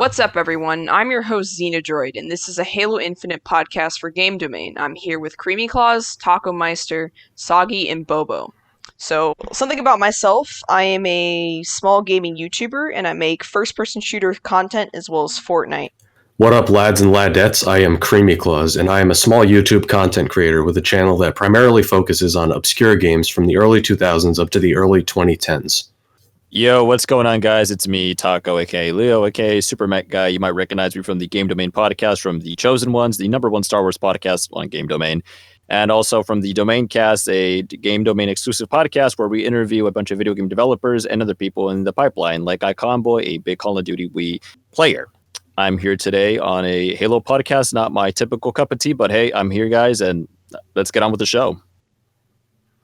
What's up, everyone? I'm your host, Xenadroid, and this is a Halo Infinite podcast for Game Domain. I'm here with Creamy Claus, Taco Meister, Soggy, and Bobo. So, something about myself, I am a small gaming YouTuber, and I make first-person shooter content as well as Fortnite. What up, lads and ladettes? I am Creamy Claus, and I am a small YouTube content creator with a channel that primarily focuses on obscure games from the early 2000s up to the early 2010s. Yo, what's going on, guys? It's me, Taco, aka Leo, aka Super Mech Guy. You might recognize me from the Game Domain podcast, from the Chosen Ones, the #1 Star Wars podcast on Game Domain, and also from the Domain Cast, a Game Domain exclusive podcast where we interview a bunch of video game developers and other people in the pipeline, like Iconboy, a big Call of Duty Wii player. I'm here today on a Halo podcast, not my typical cup of tea, but hey, I'm here, guys, and let's get on with the show.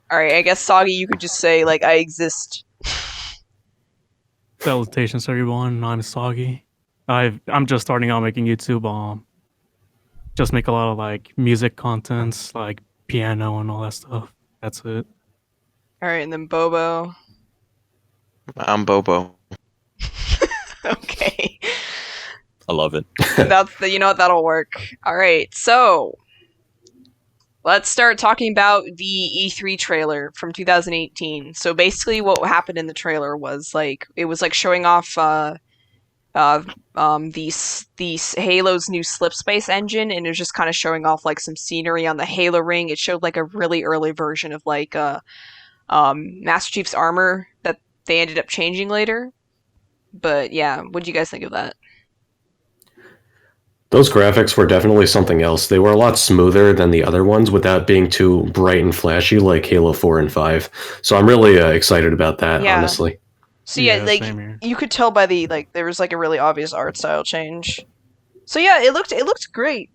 All right, I guess, Soggy, you could just say, I exist. Salutations, everyone. I'm Soggy. I'm just starting out making YouTube. Just make a lot of music contents, like piano and all that stuff. That's it. All right, and then Bobo. I'm Bobo. Okay. I love it. That'll work. All right, so let's start talking about the E3 trailer from 2018. So basically what happened in the trailer was it was showing off these Halo's new slip space engine, and it was just kind of showing off some scenery on the Halo ring. It showed a really early version of Master Chief's armor that they ended up changing later. But yeah, what do you guys think of that? Those graphics were definitely something else. They were a lot smoother than the other ones without being too bright and flashy like Halo 4 and 5. So I'm really excited about that, honestly. So yeah, you could tell by the there was a really obvious art style change. So yeah, it looked great.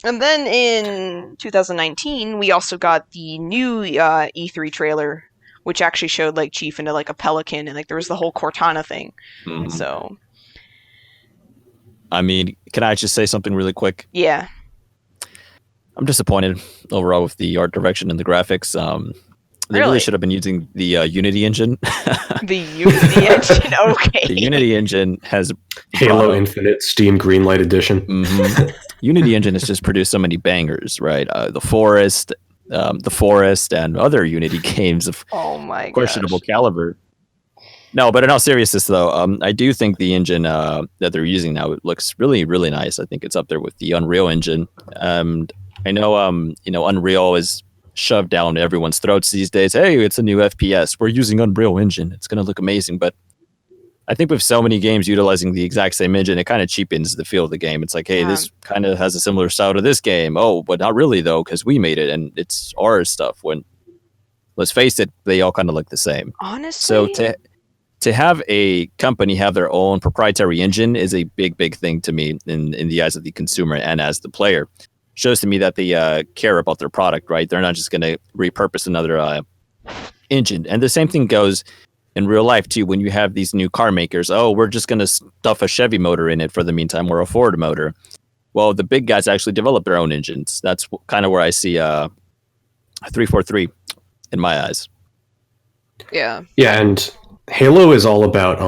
And then in 2019, we also got the new E3 trailer, which actually showed Chief into a pelican, and there was the whole Cortana thing. Mm-hmm. So I mean, can I just say something really quick? Yeah. I'm disappointed overall with the art direction and the graphics. They really should have been using the Unity engine. The Unity engine, okay. The Unity engine has Halo Infinite Steam Greenlight Edition. Mm-hmm. Unity engine has just produced so many bangers, right? The Forest, and other Unity games of questionable caliber. No, but in all seriousness, though, I do think the engine that they're using now, it looks really, really nice. I think it's up there with the Unreal engine. I know, Unreal is shoved down everyone's throats these days. Hey, it's a new FPS. We're using Unreal engine. It's going to look amazing. But I think with so many games utilizing the exact same engine, it kind of cheapens the feel of the game. It's like, hey, this kind of has a similar style to this game. Oh, but not really, though, because we made it and it's our stuff. When, let's face it, they all kind of look the same. Honestly? So to have a company have their own proprietary engine is a big, big thing to me in the eyes of the consumer and as the player. Shows to me that they care about their product, right? They're not just going to repurpose another engine. And the same thing goes in real life, too, when you have these new car makers. Oh, we're just going to stuff a Chevy motor in it for the meantime, or a Ford motor. Well, the big guys actually develop their own engines. That's kind of where I see 343 in my eyes. Yeah. Yeah, and Halo is all about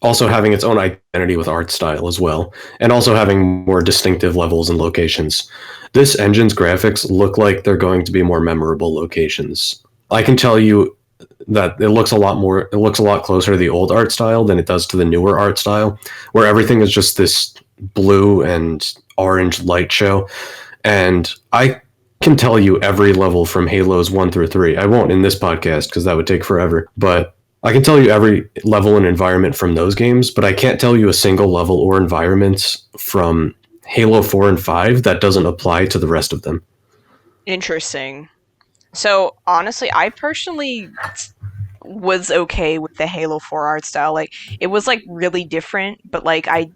also having its own identity with art style as well, and also having more distinctive levels and locations. This engine's graphics look like they're going to be more memorable locations. I can tell you that it looks a lot closer to the old art style than it does to the newer art style, where everything is just this blue and orange light show. And I can tell you every level from Halos 1 through 3. I won't in this podcast because that would take forever, but I can tell you every level and environment from those games, but I can't tell you a single level or environment from Halo 4 and 5 that doesn't apply to the rest of them. Interesting. So, honestly, I personally was okay with the Halo 4 art style. It was, really different, but, I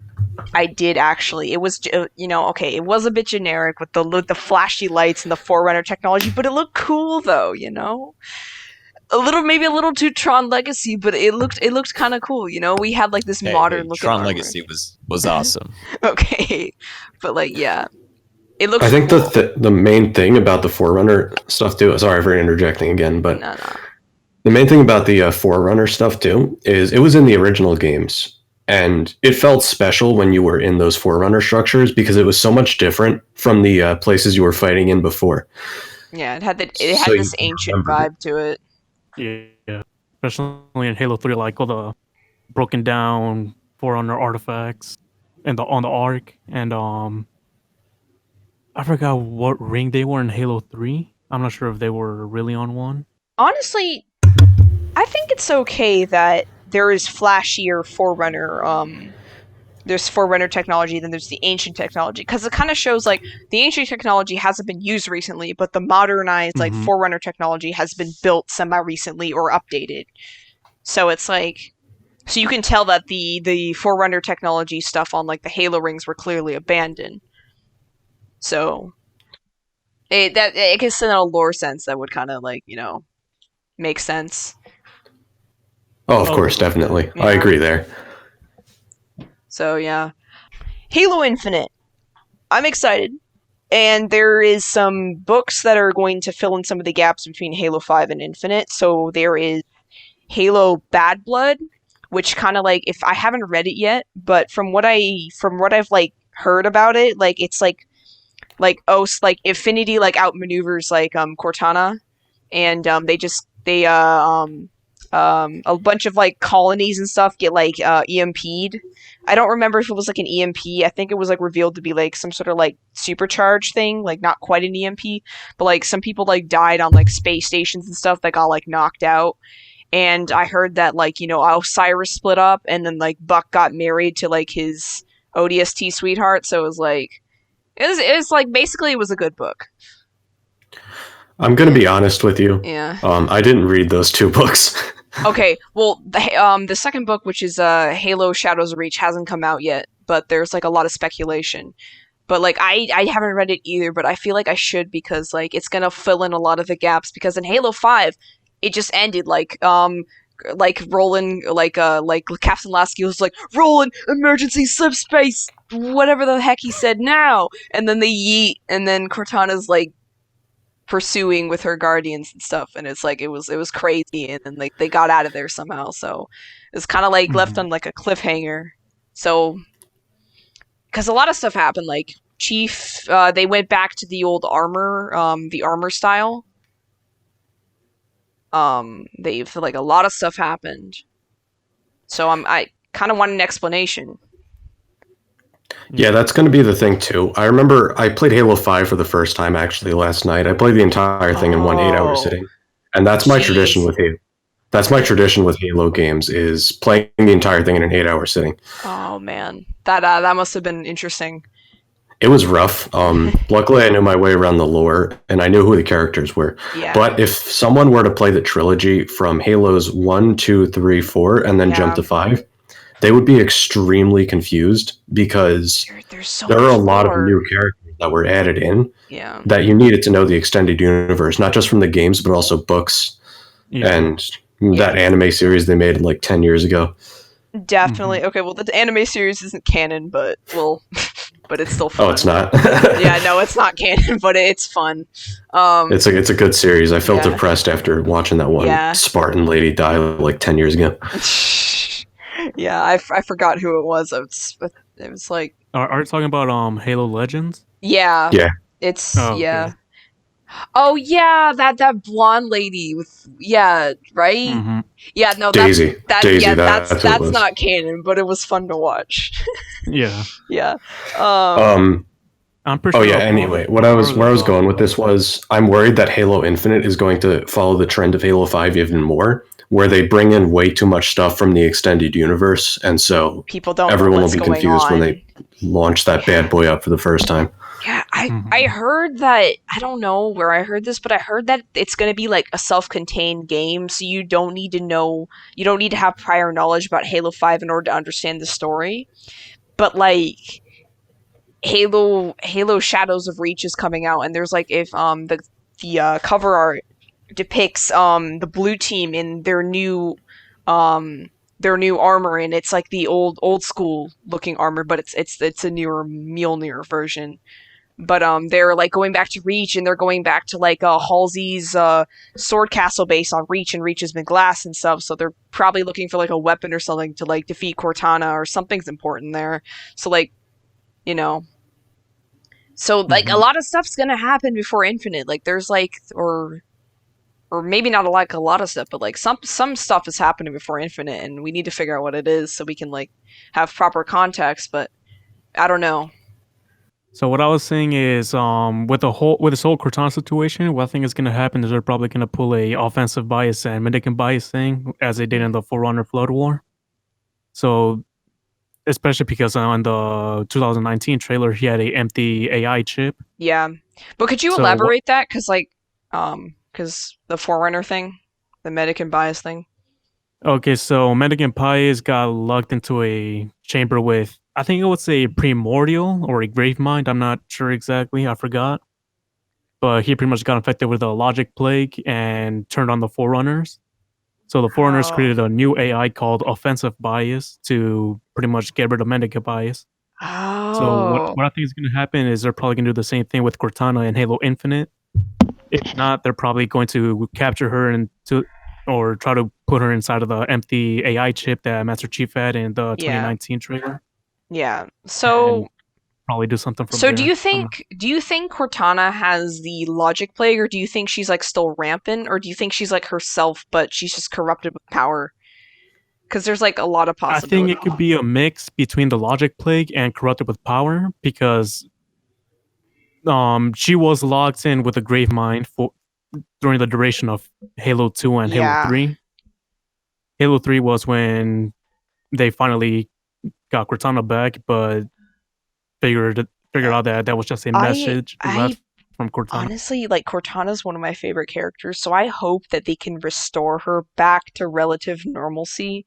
did actually. It was, okay, it was a bit generic with the flashy lights and the Forerunner technology, but it looked cool, though, maybe a little too Tron Legacy, but it looked kind of cool. We had this modern looking Tron armor. Legacy was awesome. Okay, but yeah, it looks. I think cool. the main thing about the Forerunner stuff too. Sorry for interjecting again, but no. The main thing about the Forerunner stuff too is it was in the original games. And it felt special when you were in those Forerunner structures because it was so much different from the places you were fighting in before. Yeah, it had So you this ancient remembered it. vibe to it. Yeah, especially in Halo 3, like all the broken down Forerunner artifacts and on the Ark, and I forgot what ring they were in Halo 3. I'm not sure if they were really on one. Honestly, I think it's okay that there is flashier Forerunner. There's Forerunner technology, then there's the ancient technology, because it kind of shows like the ancient technology hasn't been used recently, but the modernized like Mhm. Forerunner technology has been built semi recently or updated. So it's like, so you can tell that the Forerunner technology stuff on like the Halo rings were clearly abandoned. So I guess in a lore sense that would kind of like make sense. Oh, of Oh, course, definitely. I Yeah. agree there. So yeah, Halo Infinite. I'm excited. And there is some books that are going to fill in some of the gaps between Halo 5 and Infinite. So there is Halo Bad Blood, which kind of like, if I haven't read it yet, but from what I've like heard about it, like it's like Infinity like outmaneuvers like Cortana, and a bunch of like colonies and stuff get like EMP'd. I don't remember if it was like an EMP. I think it was like revealed to be like some sort of like supercharged thing, like not quite an EMP, but like some people like died on like space stations and stuff that got like knocked out. And I heard that like Osiris split up, and then like Buck got married to like his ODST sweetheart. So it was like basically it was a good book. I'm going to be honest with you. Yeah. I didn't read those two books. Okay, well, the second book, which is Halo Shadows of Reach, hasn't come out yet, but there's like a lot of speculation. But like I haven't read it either, but I feel like I should, because like it's gonna fill in a lot of the gaps, because in Halo 5 it just ended like Roland like Captain Lasky was like, Roland, emergency subspace, whatever the heck he said now, and then they yeet, and then Cortana's like pursuing with her guardians and stuff, and it's like it was crazy, and then like they got out of there somehow, so it's kind of like left on like a cliffhanger. So because a lot of stuff happened, like Chief, they went back to the old armor, the armor style. They've like a lot of stuff happened, so I kind of want an explanation. Yeah, that's going to be the thing too. I remember I played Halo 5 for the first time actually last night. I played the entire thing in one 8-hour sitting. And that's my tradition with Halo. That's my tradition with Halo games, is playing the entire thing in an 8-hour sitting. Oh man, that must have been interesting. It was rough. Luckily I knew my way around the lore and I knew who the characters were. Yeah. But if someone were to play the trilogy from Halos 1, 2, 3, 4, and then jump to 5, they would be extremely confused, because there are a lot of new characters that were added in that you needed to know the extended universe, not just from the games, but also books and that anime series they made like 10 years ago. Definitely. Okay, well, the anime series isn't canon, but but it's still fun. Oh, it's not? Yeah, no, it's not canon, but it's fun. It's a good series. I felt depressed after watching that one Spartan lady die like 10 years ago. Yeah, I forgot who it was. It was like... Are you talking about Halo Legends? Yeah. Yeah. It's... yeah. Oh, yeah, that blonde lady with... Yeah, right? Mm-hmm. Yeah, no, Daisy. That's not canon, but it was fun to watch. Yeah. Yeah. I'm pretty sure. Anyway, where I was going with this was, I'm worried that Halo Infinite is going to follow the trend of Halo 5 even more, where they bring in way too much stuff from the extended universe, and so everyone will be confused when they launch that bad boy up for the first time. Yeah, I heard that, I don't know where I heard this, but I heard that it's going to be like a self-contained game, so you don't need to have prior knowledge about Halo 5 in order to understand the story. But like Halo Shadows of Reach is coming out, and there's like, if the cover art depicts the blue team in their new armor, and it's like the old school looking armor, but it's a newer Mjolnir version. But they're like going back to Reach, and they're going back to like Halsey's sword castle base on Reach, and Reach has been glass and stuff. So they're probably looking for like a weapon or something to like defeat Cortana, or something's important there. So like, you know, so like a lot of stuff's gonna happen before Infinite. Like there's like or maybe not like a lot of stuff, but like some stuff is happening before Infinite, and we need to figure out what it is so we can like have proper context. But I don't know. So what I was saying is, with this whole Cortana situation, what I think is going to happen is they're probably going to pull a offensive bias and mendicant bias thing, as they did in the Forerunner Flood War. So, especially because on the 2019 trailer, he had a empty AI chip. Yeah, but could you elaborate that? Because like, because the Forerunner thing, the mendicant bias thing. Okay, so mendicant bias got locked into a chamber with, I think it was a primordial or a grave mind. I'm not sure exactly. I forgot. But he pretty much got infected with a logic plague and turned on the Forerunners. So the Forerunners created a new AI called offensive bias to pretty much get rid of mendicant bias. Oh. So what I think is going to happen is they're probably going to do the same thing with Cortana and Halo Infinite. If not, they're probably going to capture her or try to put her inside of the empty AI chip that Master Chief had in the 2019 trailer. Yeah. So and probably do something from so there. do you think Cortana has the logic plague, or do you think she's like still rampant, or do you think she's like herself but she's just corrupted with power? Because there's like a lot of possibilities. I think it could be a mix between the logic plague and corrupted with power, because she was locked in with a grave mind during the duration of Halo 2 and Halo 3. Halo 3 was when they finally got Cortana back, but figured out that was just a message left from Cortana. Honestly, like, Cortana's one of my favorite characters, so I hope that they can restore her back to relative normalcy.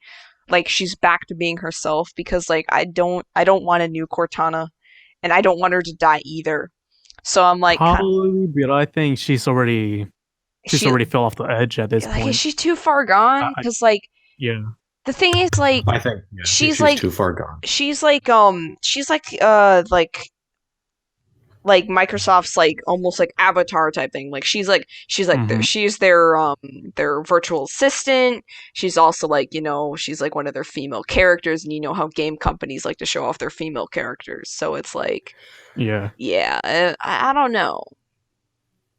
Like, she's back to being herself, because like I don't want a new Cortana, and I don't want her to die either. So I'm like, probably, but I think she's already fell off the edge at this point. Is she too far gone? Because like, yeah. The thing is, like, I think she's like too far gone. She's like Microsoft's like almost like Avatar type thing. Like she's their virtual assistant. She's also like, she's like one of their female characters, and you know how game companies like to show off their female characters. So it's like, I don't know.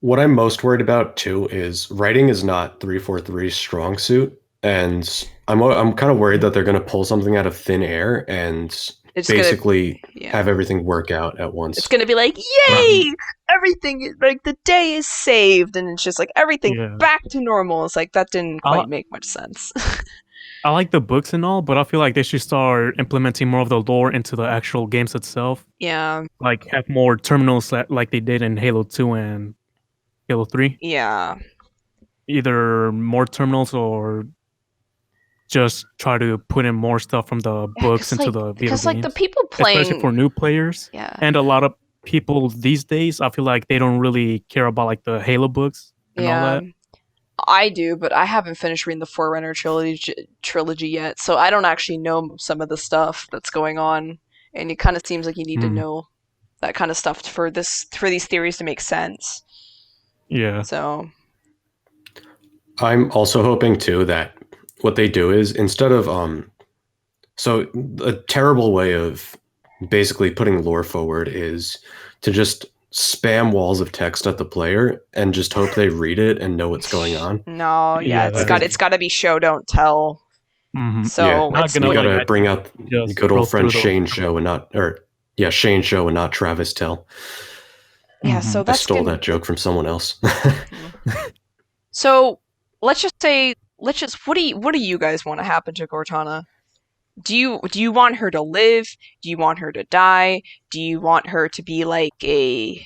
What I'm most worried about too is writing is not 343's strong suit, and I'm kind of worried that they're going to pull something out of thin air and basically have everything work out at once. It's going to be like, yay! Everything, like, the day is saved, and it's just like everything back to normal. It's like, that didn't quite make much sense. I like the books and all, but I feel like they should start implementing more of the lore into the actual games itself. Yeah. Like, have more terminals like they did in Halo 2 and Halo 3. Yeah. Either more terminals or just try to put in more stuff from the books into the video games. Because like the people playing, especially for new players, and a lot of people these days, I feel like they don't really care about like the Halo books and all that. I do, but I haven't finished reading the Forerunner trilogy yet, so I don't actually know some of the stuff that's going on, and it kind of seems like you need to know that kind of stuff for these theories to make sense. Yeah. So I'm also hoping too that what they do is, instead of so a terrible way of basically putting lore forward is to just spam walls of text at the player and just hope they read it and know what's going on. No, it's got to be show don't tell. So you gotta bring out the good old friend Shane show and not Shane show and not Travis Tell. Yeah, so that's I stole that joke from someone else. So let's just what do you guys want to happen to Cortana? Do you want her to live? Do you want her to die? Do you want her to be like do you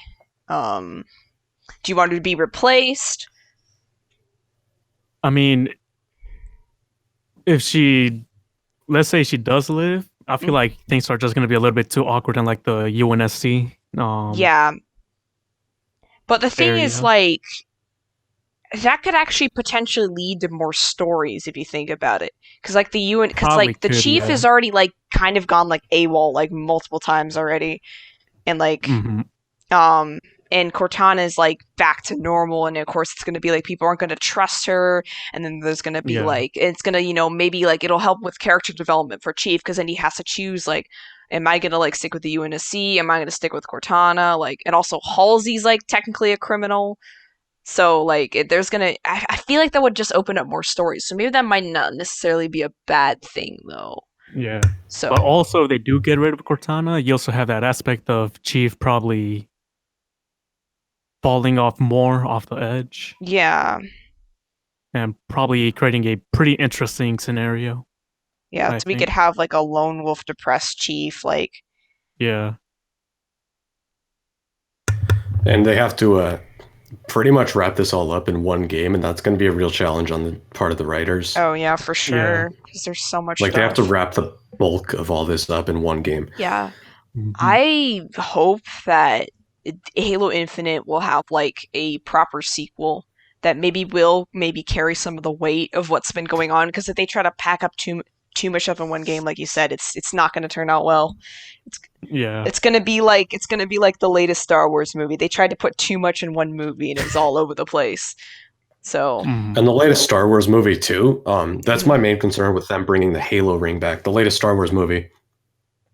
want her to be replaced? I mean, if let's say she does live, I feel like things are just going to be a little bit too awkward in like the UNSC. But the thing is, like, that could actually potentially lead to more stories if you think about it. Because like the chief is already like kind of gone like AWOL like multiple times already, and like And Cortana is like back to normal, and of course it's going to be like people aren't going to trust her, and then there's going to be like it's going to maybe like it'll help with character development for Chief, because then he has to choose like, am I going to like stick with the UNSC, am I going to stick with Cortana, like, and also Halsey's like technically a criminal, so like there's gonna I feel like that would just open up more stories, so maybe that might not necessarily be a bad thing though. Yeah. So but also if they do get rid of Cortana, you also have that aspect of Chief probably falling off more off the edge. Yeah. And probably creating a pretty interesting scenario. Yeah, so we could have like a lone wolf depressed Chief, like. Yeah. And they have to pretty much wrap this all up in one game, and that's going to be a real challenge on the part of the writers. Oh yeah, for sure, because there's so much like stuff. They have to wrap the bulk of all this up in one game. Yeah. I hope that Halo Infinite will have like a proper sequel that maybe will carry some of the weight of what's been going on, because if they try to pack up too much up in one game, like you said, it's not going to turn out well. It's going to be like the latest Star Wars movie. They tried to put too much in one movie and it was all over the place. So and the latest Star Wars movie too. That's my main concern with them bringing the Halo ring back. The latest Star Wars movie,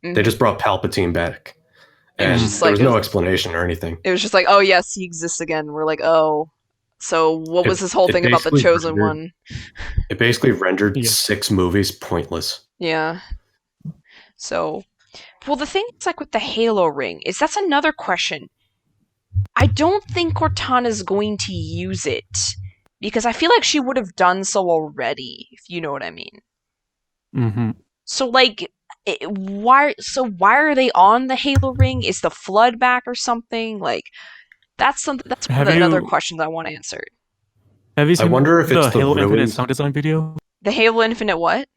they just brought Palpatine back, and there was no explanation or anything. It was just like, oh yes, he exists again. We're like, oh, so what was this whole thing about the Chosen One? It basically rendered 6 movies pointless. Yeah. So, well, the thing is, like with the Halo ring, is that's another question. I don't think Cortana's going to use it, because I feel like she would have done so already, if you know what I mean. Mm-hmm. So, like, why are they on the Halo ring? Is the Flood back or something? Like, that's one of the other questions I want answered. Have you seen the Halo Infinite sound design video? The Halo Infinite what?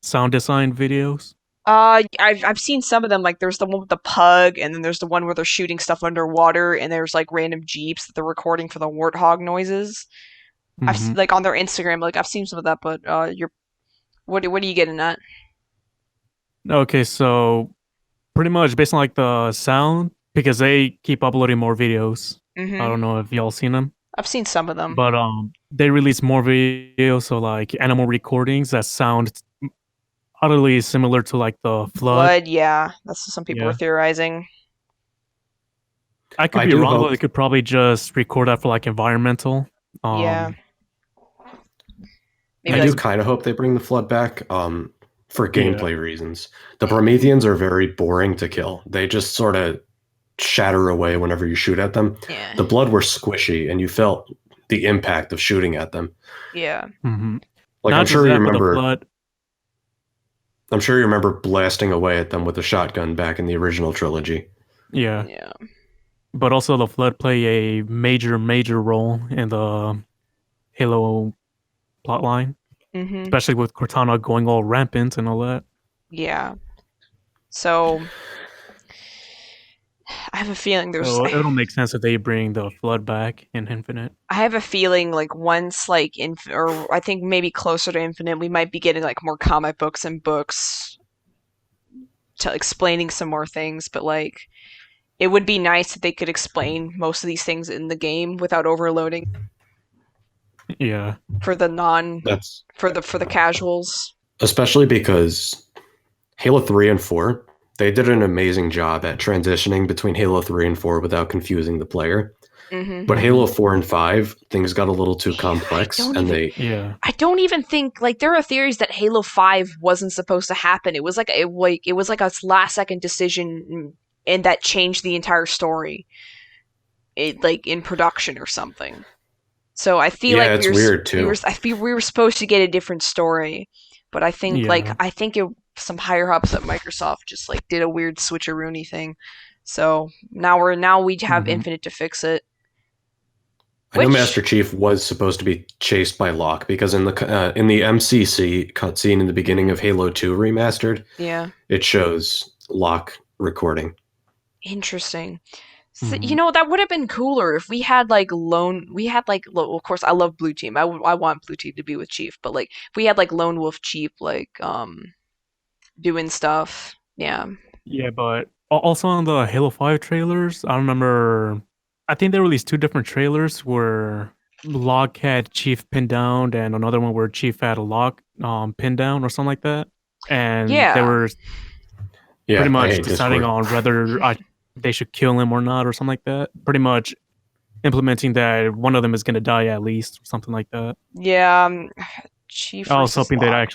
Sound design videos. I've seen some of them. Like, there's the one with the pug, and then there's the one where they're shooting stuff underwater, and there's like random jeeps that they're recording for the warthog noises. I've like on their Instagram. Like, I've seen some of that, but what are you getting at? Okay, so pretty much based on like the sound, because they keep uploading more videos. I don't know if y'all seen them. I've seen some of them, but they release more videos, so like animal recordings that sound utterly similar to like the Flood. Yeah, that's what some people were theorizing. I could be wrong, but they could probably just record that for like environmental. Yeah. Maybe I do kind of hope they bring the Flood back for gameplay reasons. The Prometheans are very boring to kill. They just sort of shatter away whenever you shoot at them. Yeah. The blood were squishy, and you felt the impact of shooting at them. Yeah. Like, I'm sure you remember. I'm sure you remember blasting away at them with a shotgun back in the original trilogy. Yeah. But also the Flood play a major role in the Halo plotline, especially with Cortana going all rampant and all that. Yeah. So I have a feeling it'll make sense if they bring the Flood back in Infinite. I have a feeling like once like or I think maybe closer to Infinite, we might be getting like more comic books and books to explaining some more things, but like it would be nice if they could explain most of these things in the game without overloading. Yeah. For the for the casuals. Especially because Halo 3 and 4, they did an amazing job at transitioning between Halo 3 and 4 without confusing the player. But Halo 4 and 5, things got a little too complex, I don't even think, like, there are theories that Halo 5 wasn't supposed to happen. It was like a last second decision, and that changed the entire story. It like in production or something. So I feel like it's weird too. I feel we were supposed to get a different story, but I think some higher ups at Microsoft just like did a weird switcheroony thing. So now we have Infinite to fix it. I know Master Chief was supposed to be chased by Locke, because in the MCC cutscene in the beginning of Halo 2 Remastered, it shows Locke recording. Interesting. So, you know, that would have been cooler if we had like of course I love Blue Team. I want Blue Team to be with Chief, but like if we had like Lone Wolf Chief like doing stuff. Yeah. Yeah, but Also on the Halo 5 trailers, I remember, I think they released 2 different trailers where Locke had Chief pinned down and another one where Chief had a Locke pinned down or something like that. And they Yeah. were Yeah, pretty I much hate deciding Discord. on whether they should kill him or not or something like that. Pretty much implementing that one of them is going to die at least or something like that. Yeah, Chief I was versus hoping Locke.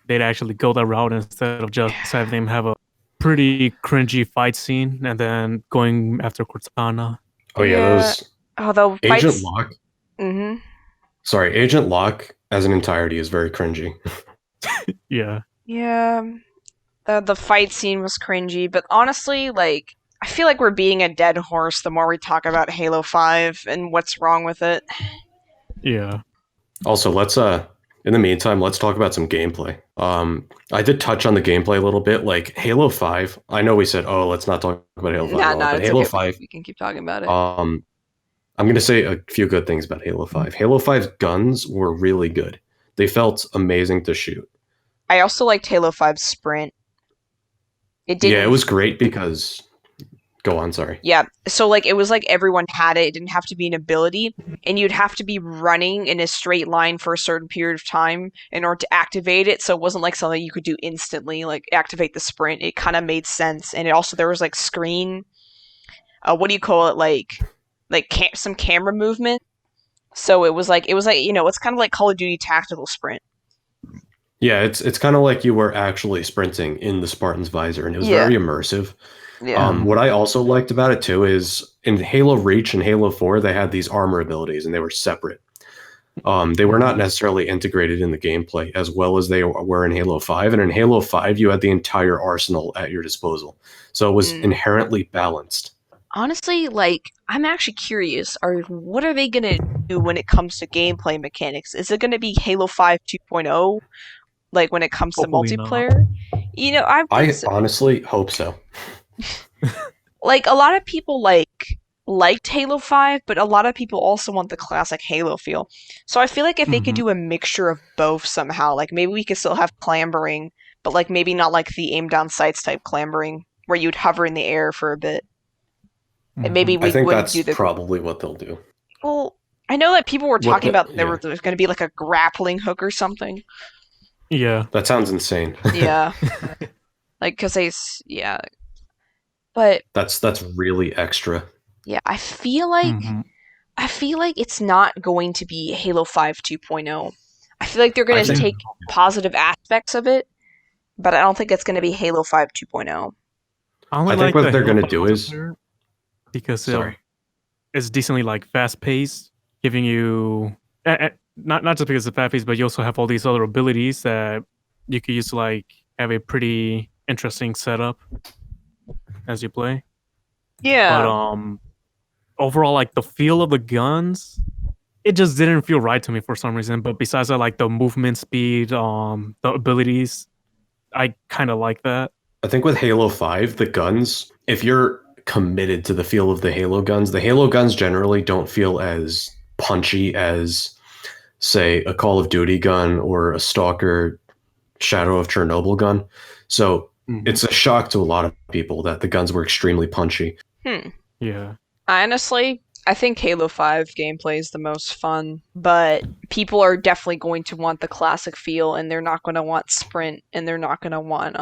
they'd actually go that route instead of just having them have a pretty cringy fight scene and then going after Cortana. Oh yeah, those Although Agent fights. Locke. Mm-hmm. Sorry, Agent Locke as an entirety is very cringy. Yeah. Yeah, the fight scene was cringy, but honestly, like, I feel like we're being a dead horse the more we talk about Halo 5 and what's wrong with it. Yeah. Also, let's in the meantime, let's talk about some gameplay. I did touch on the gameplay a little bit. Like Halo 5, I know we said, oh, let's not talk about Halo 5 at all, but It's Halo okay. 5, We can keep talking about it. I'm going to say a few good things about Halo 5. Halo 5's guns were really good. They felt amazing to shoot. I also liked Halo 5's sprint. It didn't. Yeah, it was great because. Go on, sorry. Yeah, so like it was like everyone had it. It didn't have to be an ability, and you'd have to be running in a straight line for a certain period of time in order to activate it. So it wasn't like something you could do instantly, like activate the sprint. It kind of made sense, and it also there was like screen. What do you call it? Some camera movement. So it was like it's kind of like Call of Duty Tactical Sprint. Yeah, it's kind of like you were actually sprinting in the Spartan's visor, and it was very immersive. Yeah. What I also liked about it too is in Halo Reach and Halo 4, they had these armor abilities, and they were separate. They were not necessarily integrated in the gameplay as well as they were in Halo 5. And in Halo 5, you had the entire arsenal at your disposal, so it was inherently balanced. Honestly, like, I'm actually curious, what are they gonna do when it comes to gameplay mechanics? Is it gonna be Halo 5 2.0? Like, when it comes Hopefully to multiplayer? Not. I honestly hope so. Like, a lot of people, liked Halo 5, but a lot of people also want the classic Halo feel. So I feel like if they could do a mixture of both somehow, like, maybe we could still have clambering, but, like, maybe not like the aim-down sights type clambering, where you'd hover in the air for a bit. And maybe we I think wouldn't that's do the... probably what they'll do. Well, I know that people were talking about there yeah. was going to be like a grappling hook or something. Yeah. That sounds insane. Yeah. Like, but that's really extra. yeah, I feel like it's not going to be Halo 5 2.0. I feel like they're going to take positive aspects of it, but I don't think it's going to be Halo 5 2.0. I think what they're going to do is because it's decently like fast paced, giving you not just because it's fast paced, but you also have all these other abilities that you could use to like have a pretty interesting setup as you play. Yeah. But overall, like the feel of the guns, it just didn't feel right to me for some reason. But besides that, like the movement speed, the abilities, I kind of like that. I think with Halo 5, the guns, if you're committed to the feel of the Halo guns generally don't feel as punchy as, say, a Call of Duty gun or a Stalker Shadow of Chernobyl gun. So it's a shock to a lot of people that the guns were extremely punchy. Yeah. Honestly, I think Halo 5 gameplay is the most fun, but people are definitely going to want the classic feel, and they're not going to want sprint, and they're not going to want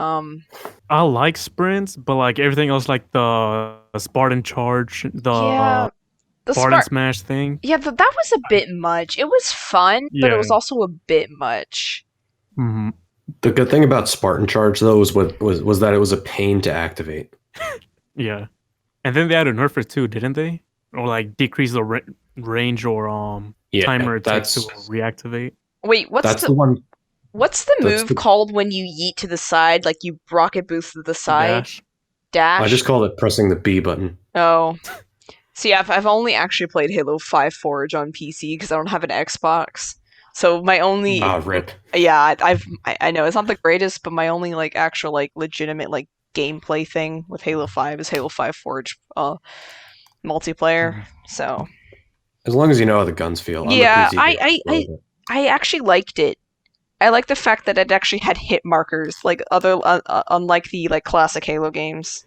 I like sprints, but like everything else, like the Spartan charge, the Spartan smash thing. Yeah, that was a bit much. It was fun, but it was also a bit much. The good thing about Spartan charge though was that it was a pain to activate. Yeah, and then they had to nerf it too, didn't they? Or like decrease the range or timer it takes to reactivate. Wait, what's the one? What's the move called when you yeet to the side, like you rocket boost to the side? Dash? I just called it pressing the B button. Oh. See, I've only actually played Halo 5 Forge on PC because I don't have an Xbox. So my only rip. Yeah, I know it's not the greatest, but my only like actual like legitimate like gameplay thing with Halo 5 is Halo 5 Forge multiplayer. So as long as you know how the guns feel. Yeah, I actually liked it. I like the fact that it actually had hit markers, like unlike the like classic Halo games.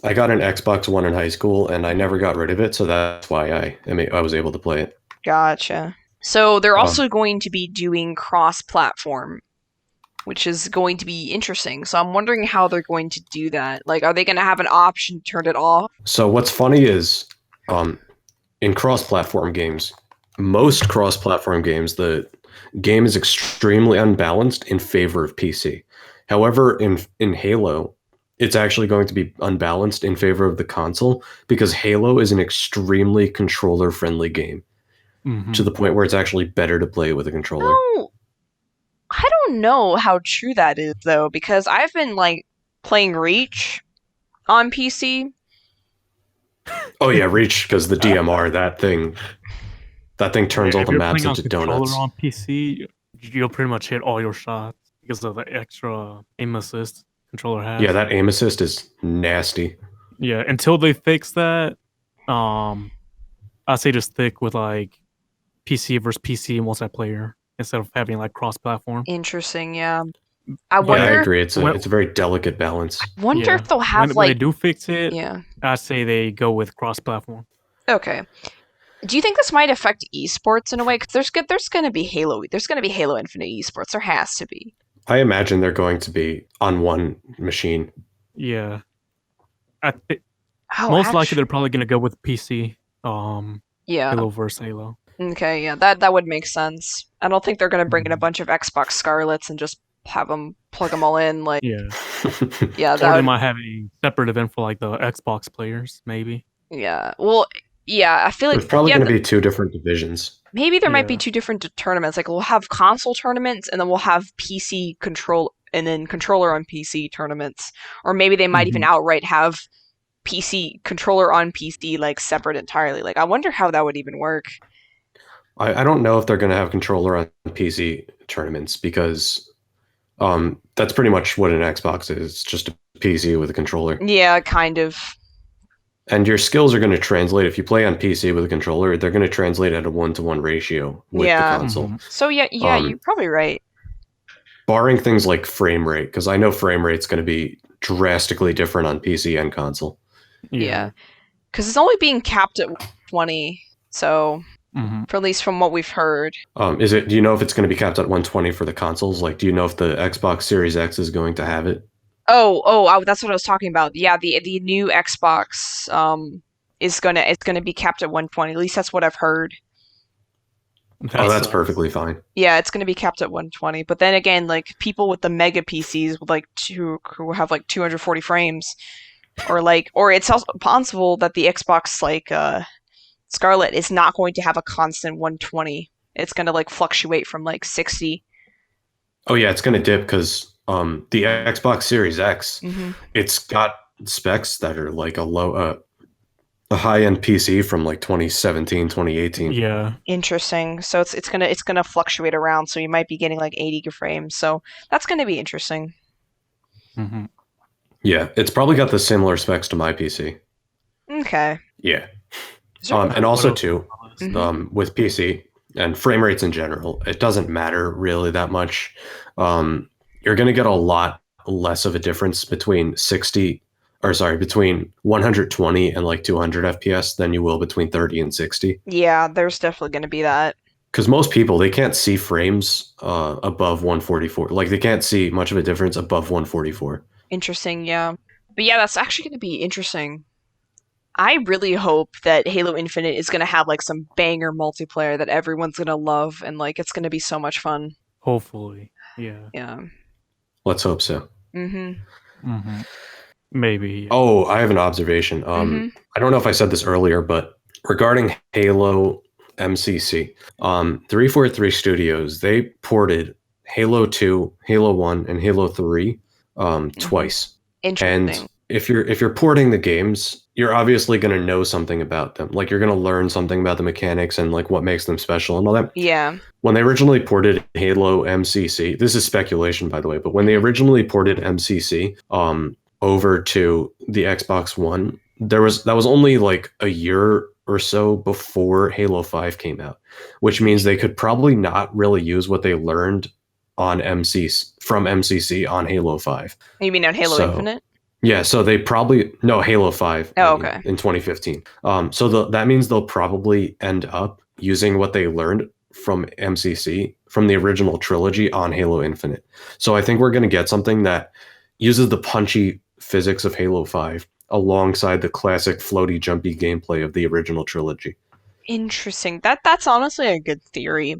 I got an Xbox One in high school, and I never got rid of it, so that's why I was able to play it. Gotcha. So they're Um, also going to be doing cross-platform, which is going to be interesting. So I'm wondering how they're going to do that. Like, are they going to have an option to turn it off? So what's funny is, in cross-platform games, most cross-platform games, the game is extremely unbalanced in favor of PC. However, in Halo, it's actually going to be unbalanced in favor of the console because Halo is an extremely controller-friendly game to the point where it's actually better to play with a controller. No, I don't know how true that is though, because I've been like playing Reach on PC. Oh yeah, Reach, because the DMR, that thing turns all the maps into donuts. On PC, you'll pretty much hit all your shots because of the extra aim assist controller has. Yeah, that aim assist is nasty. Yeah, until they fix that, I'd say just stick with like PC versus PC multiplayer instead of having like cross-platform. Interesting, yeah. I agree. It's a very delicate balance. I wonder if they'll have when they do fix it. Yeah, I'd say they go with cross-platform. Okay. Do you think this might affect esports in a way? Because there's going to be Halo. There's going to be Halo Infinite esports. There has to be. I imagine they're going to be on one machine. Yeah. Most likely they're probably going to go with PC. Yeah. Halo versus Halo. Okay, yeah, that would make sense. I don't think they're going to bring in a bunch of Xbox Scarlets and just have them plug them all in. Like, yeah, yeah. Or they might have a separate event for like the Xbox players, maybe. Yeah. Well, yeah. I feel like there's probably going to be two different divisions. Maybe there might be two different tournaments. Like we'll have console tournaments, and then we'll have PC control, and then controller on PC tournaments. Or maybe they might even outright have PC controller on PC like separate entirely. Like I wonder how that would even work. I don't know if they're going to have controller on PC tournaments because that's pretty much what an Xbox is. It's just a PC with a controller. Yeah, kind of. And your skills are going to translate. If you play on PC with a controller, they're going to translate at a 1-to-1 ratio with the console. So yeah, you're probably right. Barring things like frame rate, because I know frame rate's going to be drastically different on PC and console. Yeah, because it's only being capped at 20. So, for at least from what we've heard. Do you know if it's going to be capped at 120 for the consoles? Like, do you know if the Xbox Series X is going to have it? Oh, that's what I was talking about. Yeah, the new Xbox it's gonna be capped at 120. At least that's what I've heard. That's perfectly fine. Yeah, it's gonna be capped at 120. But then again, like people with the mega PCs with like who have like 240 frames, or it's also possible that the Xbox like Scarlet is not going to have a constant 120. It's gonna like fluctuate from like 60. Oh yeah, it's gonna dip because the Xbox Series X, it's got specs that are like a high-end PC from like 2017, 2018. Yeah. Interesting. So it's gonna fluctuate around. So you might be getting like 80 frames. So that's gonna be interesting. Yeah, it's probably got the similar specs to my PC. Okay. Yeah. And also too, with PC and frame rates in general, it doesn't matter really that much. You're going to get a lot less of a difference between between 120 and like 200 FPS than you will between 30 and 60. Yeah, there's definitely going to be that. Because most people, they can't see frames above 144. Like they can't see much of a difference above 144. Interesting, yeah. But yeah, that's actually going to be interesting. I really hope that Halo Infinite is going to have like some banger multiplayer that everyone's going to love, and like it's going to be so much fun. Hopefully, yeah. Yeah. Let's hope so. Maybe. Yeah. Oh, I have an observation. I don't know if I said this earlier, but regarding Halo MCC, 343 Studios, they ported Halo 2, Halo 1, and Halo 3 twice. Interesting. And if you're porting the games, you're obviously going to know something about them. Like you're going to learn something about the mechanics and like what makes them special and all that. Yeah. When they originally ported Halo MCC, this is speculation by the way, but when they originally ported MCC over to the Xbox One, that was only like a year or so before Halo 5 came out, which means they could probably not really use what they learned on from MCC on Halo 5. You mean on Halo Infinite? Yeah, so they probably no Halo 5. Oh, okay. In 2015. So that means they'll probably end up using what they learned from MCC from the original trilogy on Halo Infinite. So I think we're going to get something that uses the punchy physics of Halo 5 alongside the classic floaty jumpy gameplay of the original trilogy. Interesting. That's honestly a good theory.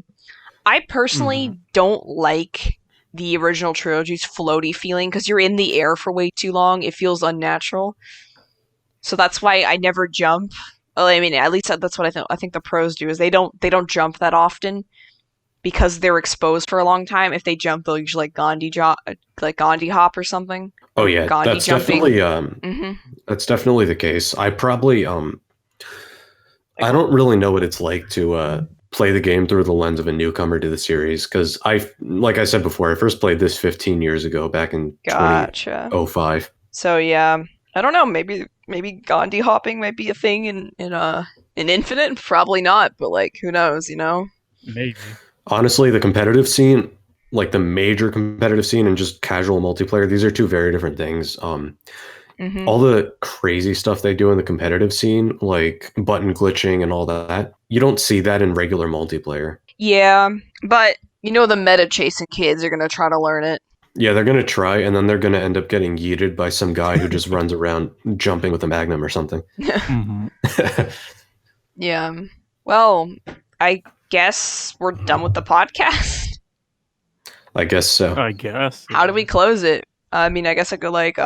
I personally don't like the original trilogy's floaty feeling because you're in the air for way too long. It feels unnatural. So that's why I never jump. Well, I mean, at least that's what I think the pros do is they don't jump that often because they're exposed for a long time. If they jump, they'll usually like Gandhi hop or something. Oh yeah, Gandhi that's jumping. definitely that's definitely the case. I probably I don't really know what it's like to play the game through the lens of a newcomer to the series because like I said before, I first played this 15 years ago back in 2005. So yeah, I don't know. Maybe Gandhi hopping might be a thing in Infinite. Probably not, but like who knows? You know? Maybe. Honestly, the competitive scene, like the major competitive scene, and just casual multiplayer, these are two very different things. All the crazy stuff they do in the competitive scene, like button glitching and all that, you don't see that in regular multiplayer. Yeah, but you know the meta chasing kids are gonna try to learn it. Yeah, they're gonna try, and then they're gonna end up getting yeeted by some guy who just runs around jumping with a magnum or something. Yeah. Well, I guess we're done with the podcast. I guess so. I guess. How do we close it? I mean, I guess I could like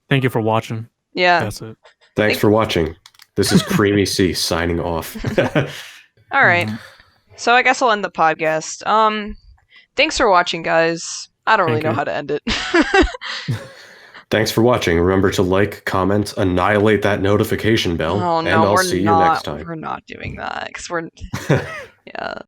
Thank you for watching. Yeah. That's it. Thanks for watching. This is Creamy C signing off. All right. So I guess I'll end the podcast. Thanks for watching, guys. I don't really know how to end it. Thanks for watching. Remember to like, comment, annihilate that notification bell, Oh, no, and I'll see you next time. We're not doing that because we're yeah.